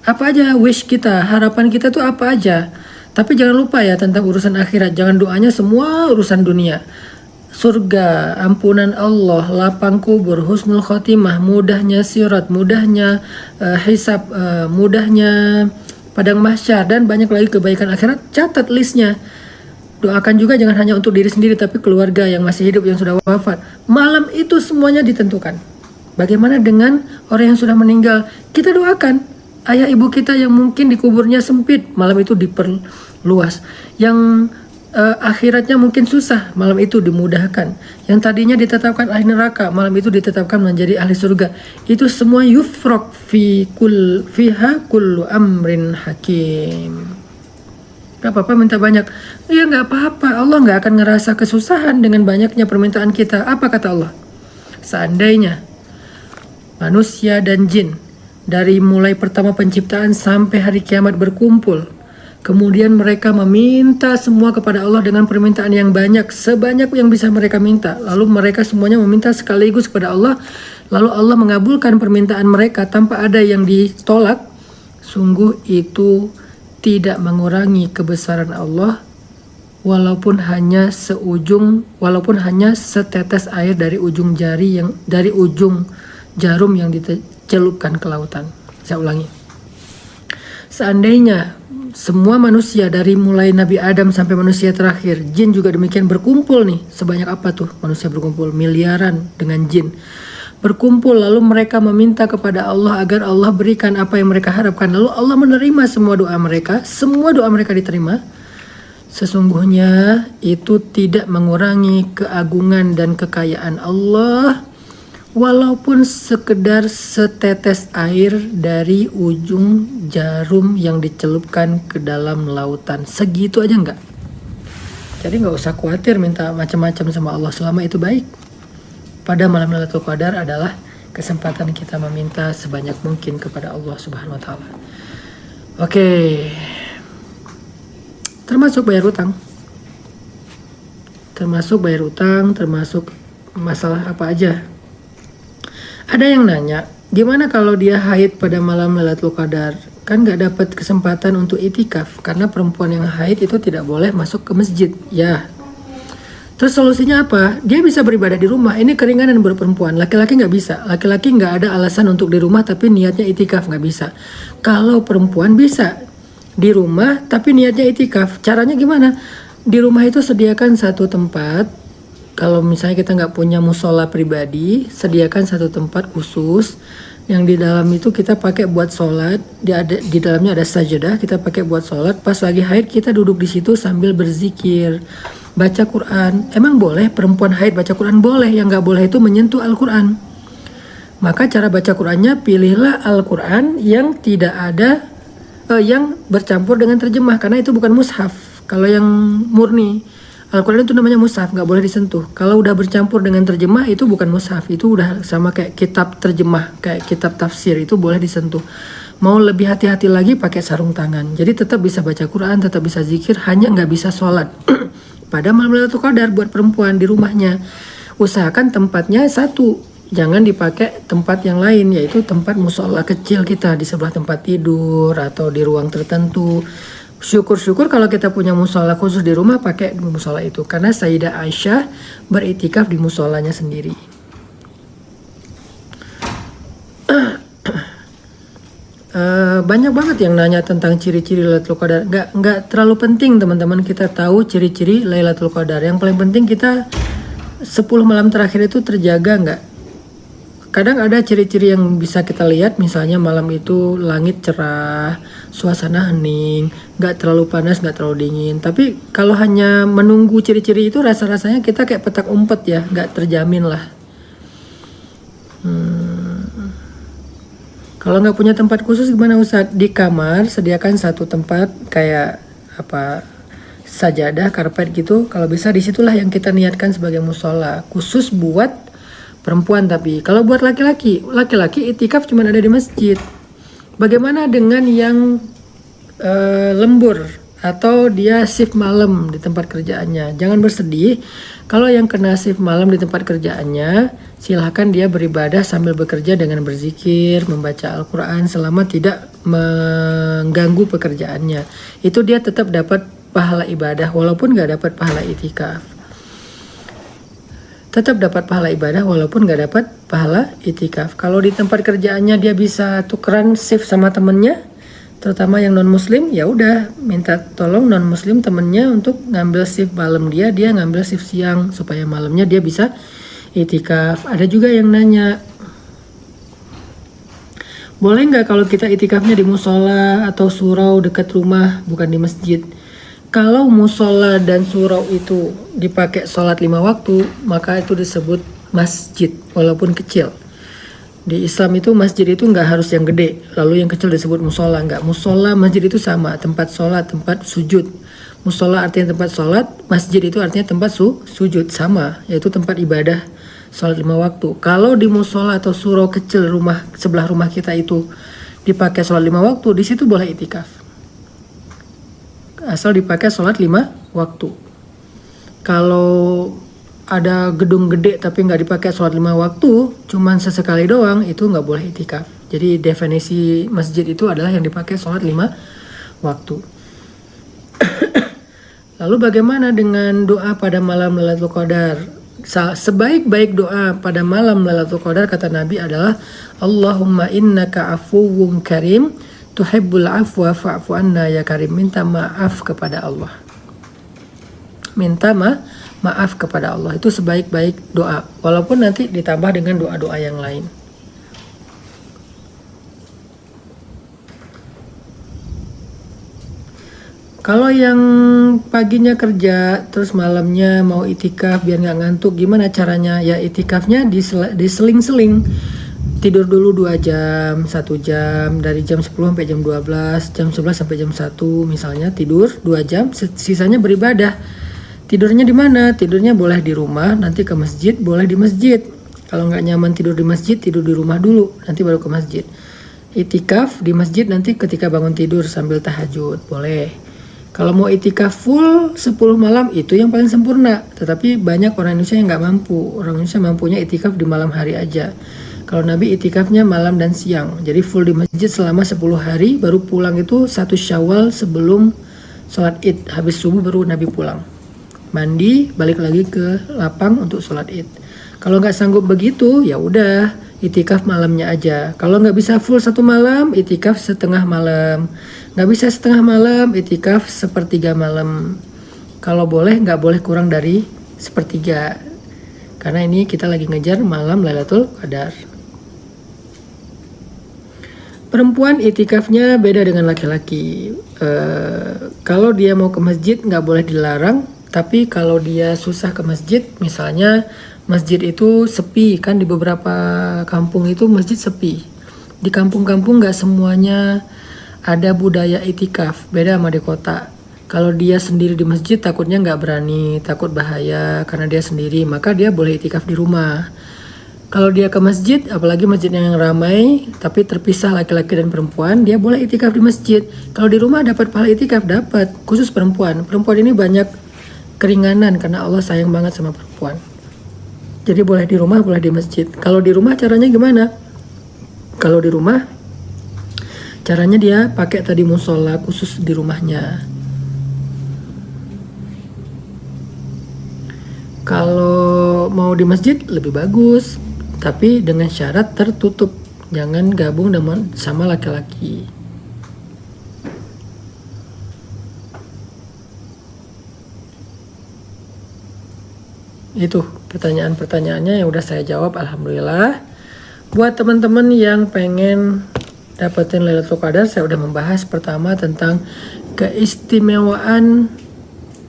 Apa aja wish kita, harapan kita tuh apa aja. Tapi jangan lupa ya tentang urusan akhirat. Jangan doanya semua urusan dunia. Surga, ampunan Allah, lapang kubur, husnul khotimah, mudahnya sirat, mudahnya hisab, mudahnya padang mahsyar, dan banyak lagi kebaikan akhirat. Catat listnya. Doakan juga jangan hanya untuk diri sendiri, tapi keluarga yang masih hidup, yang sudah wafat. Malam itu semuanya ditentukan. Bagaimana dengan orang yang sudah meninggal? Kita doakan. Ayah ibu kita yang mungkin dikuburnya sempit, malam itu diperluas. Yang akhiratnya mungkin susah, malam itu dimudahkan. Yang tadinya ditetapkan ahli neraka, malam itu ditetapkan menjadi ahli surga. Itu semua yufraq fiha kullu amrin hakim. Gak apa-apa minta banyak. Ya gak apa-apa, Allah gak akan ngerasa kesusahan dengan banyaknya permintaan kita. Apa kata Allah? Seandainya manusia dan jin dari mulai pertama penciptaan sampai hari kiamat berkumpul, kemudian mereka meminta semua kepada Allah dengan permintaan yang banyak, sebanyak yang bisa mereka minta. Lalu mereka semuanya meminta sekaligus kepada Allah. Lalu Allah mengabulkan permintaan mereka tanpa ada yang ditolak. Sungguh itu tidak mengurangi kebesaran Allah, walaupun hanya setetes air dari ujung jarum yang dicelupkan ke lautan. Saya ulangi. Seandainya semua manusia dari mulai Nabi Adam sampai manusia terakhir, jin juga demikian berkumpul nih. Sebanyak apa tuh manusia berkumpul? Miliaran dengan jin. Berkumpul lalu mereka meminta kepada Allah agar Allah berikan apa yang mereka harapkan. Lalu Allah menerima semua doa mereka diterima. Sesungguhnya itu tidak mengurangi keagungan dan kekayaan Allah, walaupun sekedar setetes air dari ujung jarum yang dicelupkan ke dalam lautan. Segitu aja enggak. Jadi enggak usah khawatir minta macam-macam sama Allah selama itu baik. Pada malam Lailatul Qadar adalah kesempatan kita meminta sebanyak mungkin kepada Allah Subhanahu wa taala. Oke. Termasuk bayar utang. Termasuk masalah apa aja. Ada yang nanya, gimana kalau dia haid pada malam Lailatul Qadar? Kan nggak dapat kesempatan untuk itikaf, karena perempuan yang haid itu tidak boleh masuk ke masjid. Ya, terus solusinya apa? Dia bisa beribadah di rumah. Ini keringanan buat perempuan. Laki-laki nggak bisa. Laki-laki nggak ada alasan untuk di rumah tapi niatnya itikaf, nggak bisa. Kalau perempuan bisa di rumah tapi niatnya itikaf. Caranya gimana? Di rumah itu sediakan satu tempat. Kalau misalnya kita nggak punya musola pribadi, sediakan satu tempat khusus yang di dalam itu kita pakai buat sholat. Di dalamnya ada sajadah, kita pakai buat sholat. Pas lagi haid kita duduk di situ sambil berzikir, baca Quran. Emang boleh perempuan haid baca Quran? Boleh. Yang nggak boleh itu menyentuh Al-Quran. Maka cara baca Qurannya, pilihlah Al-Quran yang tidak ada yang bercampur dengan terjemah, karena itu bukan mushaf. Kalau yang murni Al-Quran itu namanya mushaf, nggak boleh disentuh. Kalau udah bercampur dengan terjemah itu bukan mushaf, itu udah sama kayak kitab terjemah, kayak kitab tafsir, itu boleh disentuh. Mau lebih hati-hati lagi pakai sarung tangan. Jadi tetap bisa baca Quran, tetap bisa zikir, hanya nggak bisa sholat. Pada malam Lailatul Qadar buat perempuan di rumahnya, usahakan tempatnya satu, jangan dipakai tempat yang lain, yaitu tempat musola kecil kita di sebelah tempat tidur atau di ruang tertentu. Syukur-syukur kalau kita punya musola khusus di rumah, pakai musola itu, karena Sayyidah Aisyah beritikaf di musolanya sendiri. Banyak banget yang nanya tentang ciri-ciri Lailatul Qadar. Nggak terlalu penting teman-teman kita tahu ciri-ciri Lailatul Qadar. Yang paling penting kita 10 malam terakhir itu terjaga nggak. Kadang ada ciri-ciri yang bisa kita lihat, misalnya malam itu langit cerah, suasana hening, nggak terlalu panas, nggak terlalu dingin. Tapi kalau hanya menunggu ciri-ciri itu, rasa-rasanya kita kayak petak umpet ya, nggak terjamin lah. Kalau nggak punya tempat khusus gimana Ustadz? Di kamar sediakan satu tempat kayak apa, sajadah, karpet gitu. Kalau bisa disitulah yang kita niatkan sebagai musola khusus buat perempuan. Tapi kalau buat laki-laki itikaf cuma ada di masjid. Bagaimana dengan yang lembur atau dia shift malam di tempat kerjaannya? Jangan bersedih. Kalau yang kena shift malam di tempat kerjaannya, silahkan dia beribadah sambil bekerja dengan berzikir, membaca Al-Quran selama tidak mengganggu pekerjaannya. Itu dia tetap dapat pahala ibadah walaupun nggak dapat pahala itikaf. Tetap dapat pahala ibadah walaupun nggak dapat pahala itikaf. Kalau di tempat kerjaannya dia bisa tukeran shift sama temennya, terutama yang non muslim, ya udah minta tolong non muslim temennya untuk ngambil shift malam dia ngambil shift siang supaya malamnya dia bisa itikaf. Ada juga yang nanya, boleh nggak kalau kita itikafnya di musola atau surau dekat rumah, bukan di masjid? Kalau musola dan surau itu dipakai sholat 5 waktu, maka itu disebut masjid, walaupun kecil. Di Islam itu masjid itu nggak harus yang gede, lalu yang kecil disebut musola. Nggak, musola masjid itu sama, tempat sholat, tempat sujud. Musola artinya tempat sholat, masjid itu artinya tempat sujud, sama, yaitu tempat ibadah sholat 5 waktu. Kalau di musola atau surau kecil rumah sebelah rumah kita itu dipakai sholat 5 waktu, di situ boleh itikaf. Asal dipakai sholat 5 waktu. Kalau ada gedung gede tapi nggak dipakai sholat 5 waktu, cuman sesekali doang, itu nggak boleh itikaf. Jadi definisi masjid itu adalah yang dipakai sholat 5 waktu. Lalu bagaimana dengan doa pada malam Lailatul Qadar? Sebaik-baik doa pada malam Lailatul Qadar kata Nabi adalah Allahumma innaka afuwwun karim tuhibbul afwa fa'fu anna ya karim. Minta maaf kepada Allah. Minta maaf kepada Allah. Itu sebaik-baik doa. Walaupun nanti ditambah dengan doa-doa yang lain. Kalau yang paginya kerja, terus malamnya mau itikaf biar nggak ngantuk, gimana caranya? Ya itikafnya diseling-seling. Tidur dulu 2 jam, 1 jam, dari jam 10 sampai jam 12, jam 11 sampai jam 1 misalnya, tidur 2 jam, sisanya beribadah. Tidurnya di mana? Tidurnya boleh di rumah, nanti ke masjid, boleh di masjid. Kalau nggak nyaman tidur di masjid, tidur di rumah dulu, nanti baru ke masjid. Itikaf di masjid nanti ketika bangun tidur sambil tahajud, boleh. Kalau mau itikaf full 10 malam itu yang paling sempurna. Tetapi banyak orang Indonesia yang nggak mampu. Orang Indonesia mampunya itikaf di malam hari aja. Kalau Nabi itikafnya malam dan siang, jadi full di masjid selama 10 hari, baru pulang itu 1 Syawal sebelum sholat id. Habis subuh baru Nabi pulang. Mandi, balik lagi ke lapang untuk sholat id. Kalau nggak sanggup begitu, ya udah itikaf malamnya aja. Kalau nggak bisa full 1 malam, itikaf setengah malam. Nggak bisa setengah malam, itikaf sepertiga malam. Kalau boleh, nggak boleh kurang dari sepertiga. Karena ini kita lagi ngejar malam Lailatul Qadar. Perempuan itikafnya beda dengan laki-laki. Kalau dia mau ke masjid nggak boleh dilarang, tapi kalau dia susah ke masjid, misalnya masjid itu sepi, kan di beberapa kampung itu masjid sepi. Di kampung-kampung nggak semuanya ada budaya itikaf, beda sama di kota. Kalau dia sendiri di masjid takutnya nggak berani, takut bahaya karena dia sendiri, maka dia boleh itikaf di rumah. Kalau dia ke masjid, apalagi masjid yang ramai, tapi terpisah laki-laki dan perempuan, dia boleh itikaf di masjid. Kalau di rumah dapat pahala itikaf, dapat. Khusus perempuan. Perempuan ini banyak keringanan karena Allah sayang banget sama perempuan. Jadi boleh di rumah, boleh di masjid. Kalau di rumah caranya gimana? Kalau di rumah, caranya dia pakai tadi musola khusus di rumahnya. Kalau mau di masjid lebih bagus, tapi dengan syarat tertutup, jangan gabung sama laki-laki. Itu pertanyaan-pertanyaannya yang udah saya jawab, alhamdulillah. Buat teman-teman yang pengen dapetin Lailatul Qadar, saya udah membahas pertama tentang keistimewaan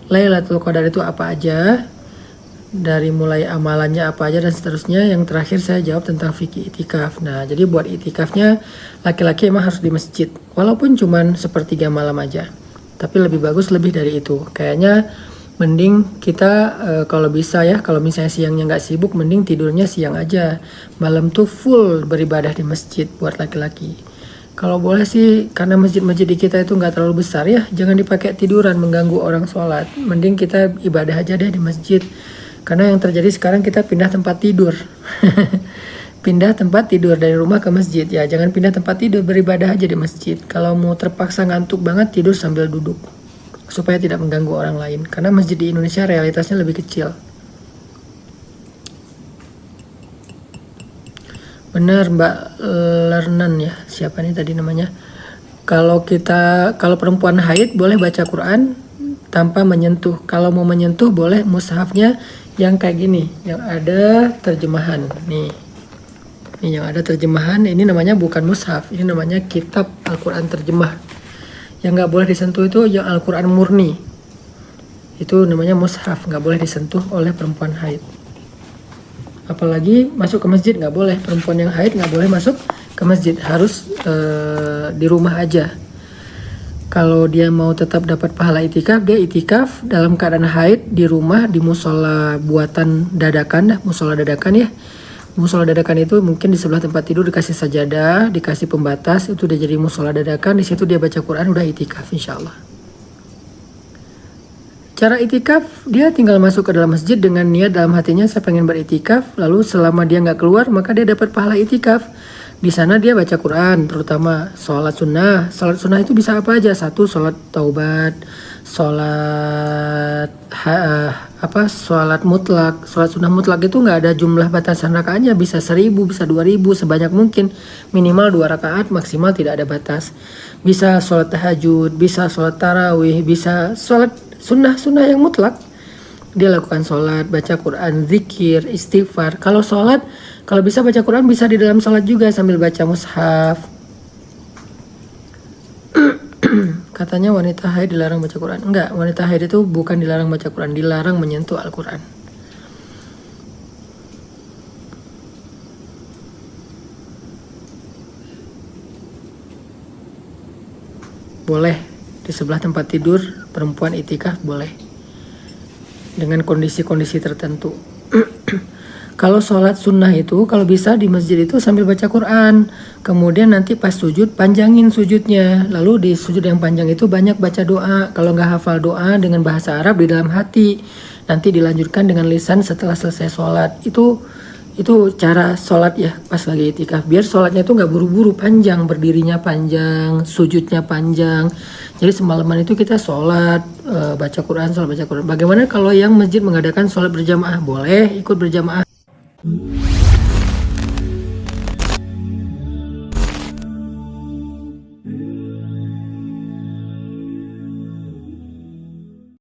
Lailatul Qadar itu apa aja, dari mulai amalannya apa aja dan seterusnya. Yang terakhir saya jawab tentang fikih itikaf. Nah, jadi buat itikafnya laki-laki emang harus di masjid, walaupun cuman sepertiga malam aja, tapi lebih bagus lebih dari itu. Kayaknya mending kita kalau bisa ya, kalau misalnya siangnya nggak sibuk, mending tidurnya siang aja, malam tuh full beribadah di masjid buat laki-laki. Kalau boleh sih, karena masjid-masjid di kita itu nggak terlalu besar ya, jangan dipakai tiduran mengganggu orang sholat. Mending kita ibadah aja deh di masjid. Karena yang terjadi sekarang kita pindah tempat tidur. Pindah tempat tidur dari rumah ke masjid. Ya jangan pindah tempat tidur, beribadah aja di masjid. Kalau mau terpaksa ngantuk banget, tidur sambil duduk. Supaya tidak mengganggu orang lain. Karena masjid di Indonesia realitasnya lebih kecil. Benar Mbak Lernan ya. Siapa nih tadi namanya? Kalau perempuan haid boleh baca Quran tanpa menyentuh. Kalau mau menyentuh boleh mushafnya yang kayak gini, yang ada terjemahan nih yang ada terjemahan. Ini namanya bukan mushaf, ini namanya kitab Al-Quran terjemah. Yang nggak boleh disentuh itu yang Al-Quran murni, itu namanya mushaf, nggak boleh disentuh oleh perempuan haid. Apalagi masuk ke masjid nggak boleh, perempuan yang haid nggak boleh masuk ke masjid, harus di rumah aja. Kalau dia mau tetap dapat pahala itikaf, dia itikaf dalam keadaan haid di rumah, di musola buatan dadakan, musola dadakan ya. Musola dadakan itu mungkin di sebelah tempat tidur dikasih sajadah, dikasih pembatas, itu udah jadi musola dadakan. Di situ dia baca Quran, udah itikaf insya Allah. Cara itikaf, dia tinggal masuk ke dalam masjid dengan niat dalam hatinya, saya pengen beritikaf. Lalu selama dia nggak keluar, maka dia dapat pahala itikaf. Di sana dia baca Quran, terutama sholat sunnah. Sholat sunnah itu bisa apa aja? Satu, sholat taubat, sholat sholat mutlak. Sholat sunnah mutlak itu nggak ada jumlah batasan rakaatnya, bisa 1000, bisa 2000, sebanyak mungkin. Minimal 2 rakaat, maksimal tidak ada batas. Bisa sholat tahajud, bisa sholat tarawih, bisa sholat sunnah yang mutlak. Dia lakukan sholat, baca Quran, zikir, istighfar. Kalau sholat, kalau bisa baca Quran, bisa di dalam sholat juga sambil baca mushaf. Katanya wanita haid dilarang baca Quran. Enggak, wanita haid itu bukan dilarang baca Quran, dilarang menyentuh Al-Quran. Boleh di sebelah tempat tidur perempuan itikaf, boleh dengan kondisi-kondisi tertentu. Kalau sholat sunnah itu, kalau bisa di masjid itu sambil baca Quran. Kemudian nanti pas sujud, panjangin sujudnya. Lalu di sujud yang panjang itu banyak baca doa. Kalau nggak hafal doa dengan bahasa Arab di dalam hati, nanti dilanjutkan dengan lisan setelah selesai sholat. Itu Itu cara sholat ya pas lagi itikaf. Biar sholatnya itu nggak buru-buru, panjang, berdirinya panjang, sujudnya panjang. Jadi semalaman itu kita sholat, baca Quran, sholat baca Quran. Bagaimana kalau yang masjid mengadakan sholat berjamaah? Boleh ikut berjamaah.